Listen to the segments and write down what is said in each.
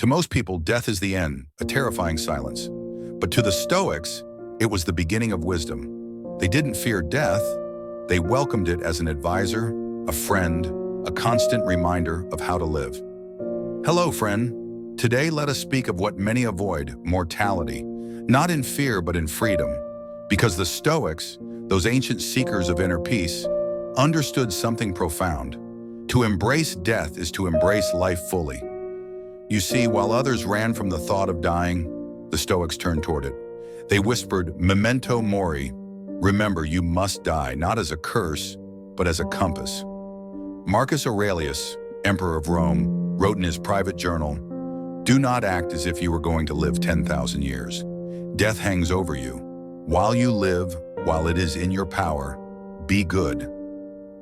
To most people, death is the end, a terrifying silence. But to the Stoics, it was the beginning of wisdom. They didn't fear death, they welcomed it as an advisor, a friend, a constant reminder of how to live. Hello, friend. Today, let us speak of what many avoid, mortality, not in fear but in freedom. Because the Stoics, those ancient seekers of inner peace, understood something profound. To embrace death is to embrace life fully. You see, while others ran from the thought of dying, the Stoics turned toward it. They whispered, "Memento mori," remember you must die, not as a curse, but as a compass. Marcus Aurelius, Emperor of Rome, wrote in his private journal, "Do not act as if you were going to live 10,000 years. Death hangs over you. While you live, while it is in your power, be good."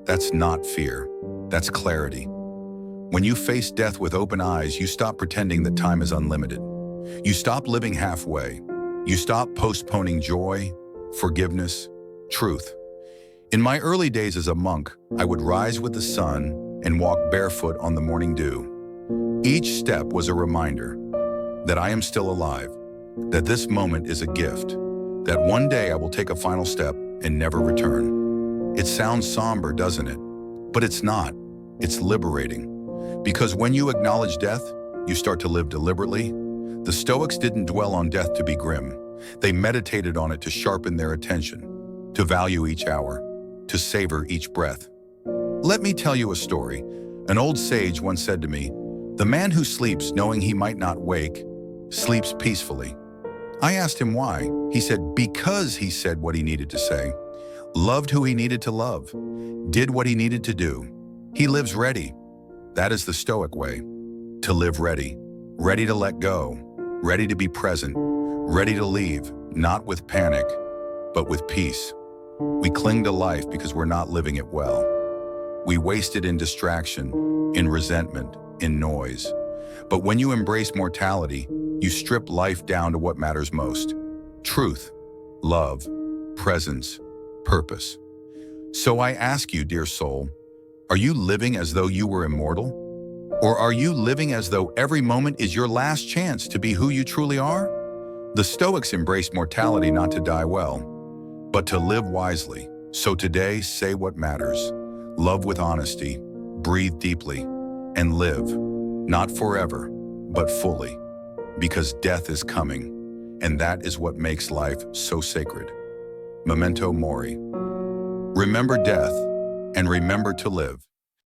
That's not fear, that's clarity. When you face death with open eyes, you stop pretending that time is unlimited. You stop living halfway. You stop postponing joy, forgiveness, truth. In my early days as a monk, I would rise with the sun and walk barefoot on the morning dew. Each step was a reminder that I am still alive, that this moment is a gift, that one day I will take a final step and never return. It sounds somber, doesn't it? But it's not. It's liberating. Because when you acknowledge death, you start to live deliberately. The Stoics didn't dwell on death to be grim. They meditated on it to sharpen their attention, to value each hour, to savor each breath. Let me tell you a story. An old sage once said to me, "The man who sleeps knowing he might not wake, sleeps peacefully." I asked him why. He said, because he said what he needed to say, loved who he needed to love, did what he needed to do. He lives ready. That is the Stoic way, to live ready, ready to let go, ready to be present, ready to leave, not with panic, but with peace. We cling to life because we're not living it well. We waste it in distraction, in resentment, in noise. But when you embrace mortality, you strip life down to what matters most: truth, love, presence, purpose. So I ask you, dear soul, are you living as though you were immortal? Or are you living as though every moment is your last chance to be who you truly are? The Stoics embraced mortality not to die well, but to live wisely. So today, say what matters. Love with honesty, breathe deeply, and live, not forever, but fully. Because death is coming, and that is what makes life so sacred. Memento mori. Remember death, and remember to live.